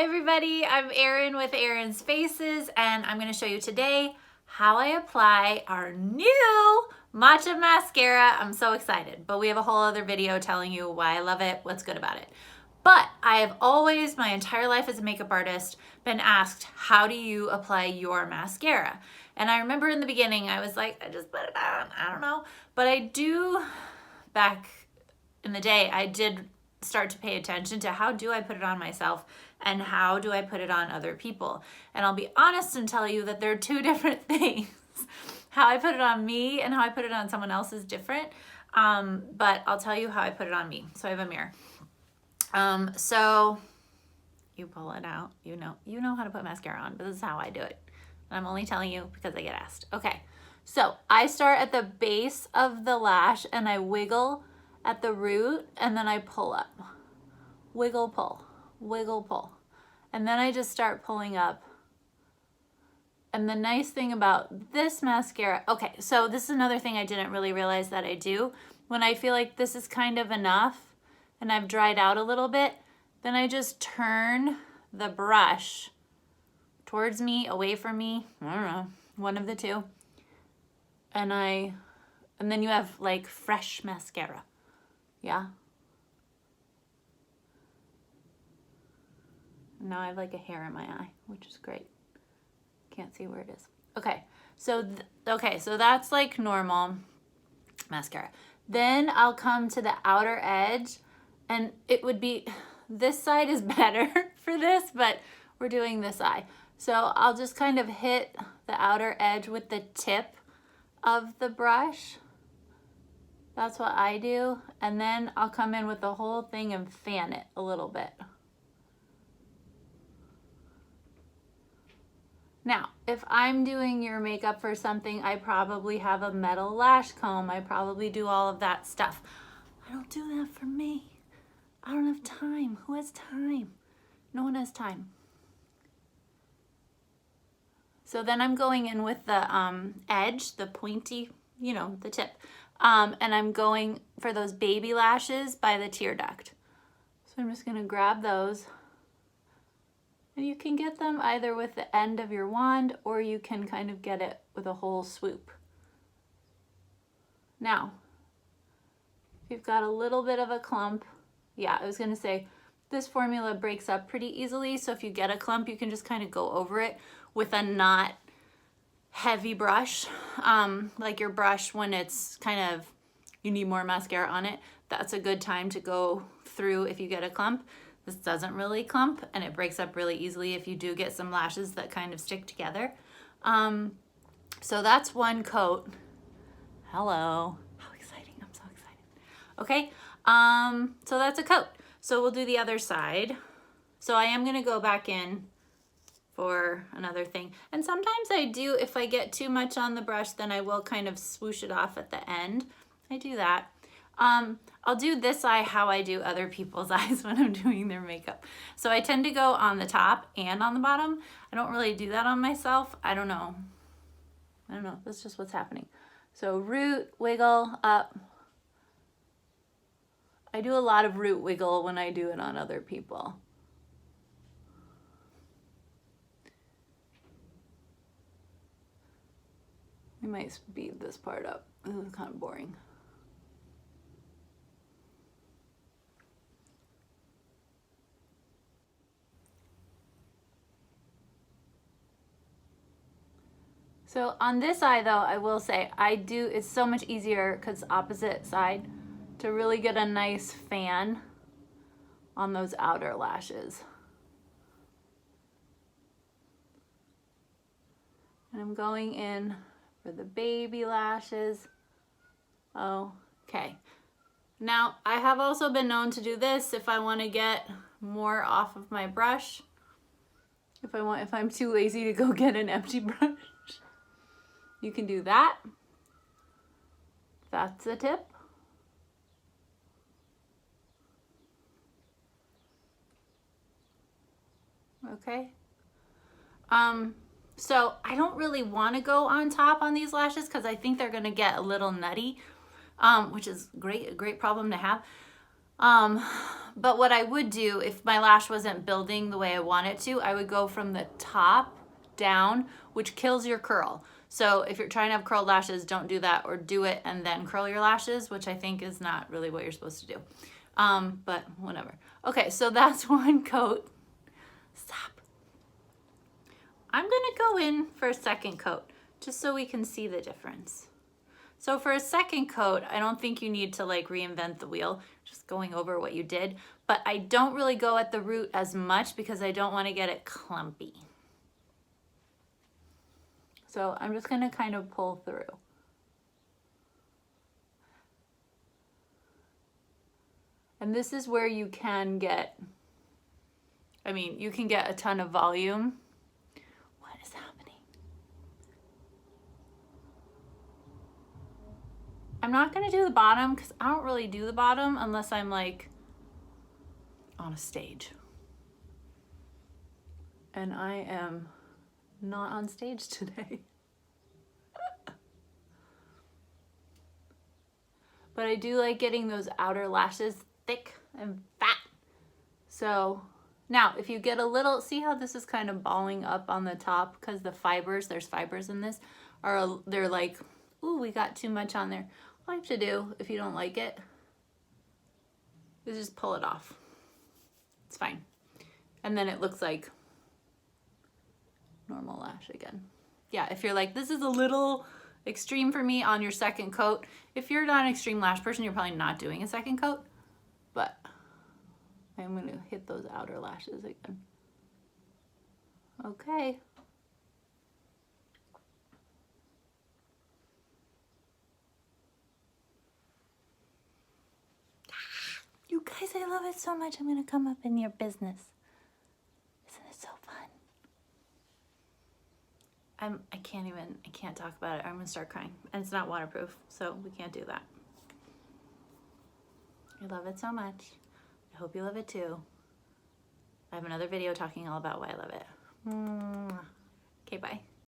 everybody, I'm Erin with Erin's Faces, and I'm going to show you today how I apply our new Matcha mascara. I'm so excited, but we have a whole other video telling you why I love it, what's good about it. But I have always, my entire life as a makeup artist, been asked, how do you apply your mascara? And I remember in the beginning, I was like, I just put it on, I don't know. But I do, back in the day, I did start to pay attention to how do I put it on myself and how do I put it on other people. And I'll be honest and tell you that they're two different things. How I put it on me and how I put it on someone else is different. But I'll tell you how I put it on me. So I have a mirror. So you pull it out, you know how to put mascara on, but this is how I do it. And I'm only telling you because I get asked. Okay, so I start at the base of the lash and I wiggle at the root and then I pull up. Wiggle, pull, wiggle, pull. And then I just start pulling up. And the nice thing about this mascara, okay, so this is another thing I didn't really realize that I do. When I feel like this is kind of enough and I've dried out a little bit, then I just turn the brush towards me, away from me, I don't know, one of the two. And then you have like fresh mascara. Yeah. Now I have like a hair in my eye, which is great. Can't see where it is. Okay, so that's like normal mascara. Then I'll come to the outer edge, and it would be, this side is better for this, but we're doing this eye. So I'll just kind of hit the outer edge with the tip of the brush. That's what I do. And then I'll come in with the whole thing and fan it a little bit. Now, if I'm doing your makeup for something, I probably have a metal lash comb. I probably do all of that stuff. I don't do that for me. I don't have time. Who has time? No one has time. So then I'm going in with the edge, the pointy, the tip. And I'm going for those baby lashes by the tear duct. So I'm just gonna grab those. And you can get them either with the end of your wand or you can kind of get it with a whole swoop. Now, if you've got a little bit of a clump, yeah, I was gonna say, this formula breaks up pretty easily, so if you get a clump, you can just kind of go over it with a not heavy brush, like your brush when it's kind of, you need more mascara on it. That's a good time to go through if you get a clump. This doesn't really clump and it breaks up really easily if you do get some lashes that kind of stick together. So that's one coat. Hello, how exciting, I'm so excited. Okay, so that's a coat. So we'll do the other side. So I am gonna go back in for another thing. And sometimes I do, if I get too much on the brush, then I will kind of swoosh it off at the end. I do that. I'll do this eye how I do other people's eyes when I'm doing their makeup. So I tend to go on the top and on the bottom. I don't really do that on myself. I don't know. That's just what's happening. So root, wiggle, up. I do a lot of root wiggle when I do it on other people. I might speed this part up. This is kind of boring. So on this eye though, I will say it's so much easier because opposite side to really get a nice fan on those outer lashes. And I'm going in for the baby lashes. Okay. Now I have also been known to do this if I want to get more off of my brush. If I'm too lazy to go get an empty brush. You can do that. That's the tip. Okay. So I don't really want to go on top on these lashes because I think they're going to get a little nutty, which is great, a great problem to have. But what I would do if my lash wasn't building the way I want it to, I would go from the top down, which kills your curl. So if you're trying to have curled lashes, don't do that, or do it and then curl your lashes, which I think is not really what you're supposed to do. But whatever. Okay, so that's one coat. Stop. I'm gonna go in for a second coat, just so we can see the difference. So for a second coat, I don't think you need to like reinvent the wheel, just going over what you did, but I don't really go at the root as much because I don't want to get it clumpy. So I'm just gonna kind of pull through. And this is where you can get, I mean, you can get a ton of volume. What is happening? I'm not gonna do the bottom because I don't really do the bottom unless I'm like on a stage. And I am not on stage today. But I do like getting those outer lashes thick and fat. So now if you get a little, see how this is kind of balling up on the top because the fibers, there's fibers in this, they're like, ooh, we got too much on there. All you have to do, if you don't like it, is just pull it off. It's fine. And then it looks like normal lash again. Yeah, if you're like, this is a little extreme for me on your second coat. If you're not an extreme lash person, you're probably not doing a second coat, but I'm gonna hit those outer lashes again. Okay. You guys, I love it so much. I'm gonna come up in your business. Isn't it so fun? I can't talk about it. I'm gonna start crying. And it's not waterproof, so we can't do that. I love it so much. I hope you love it too. I have another video talking all about why I love it. Okay, bye.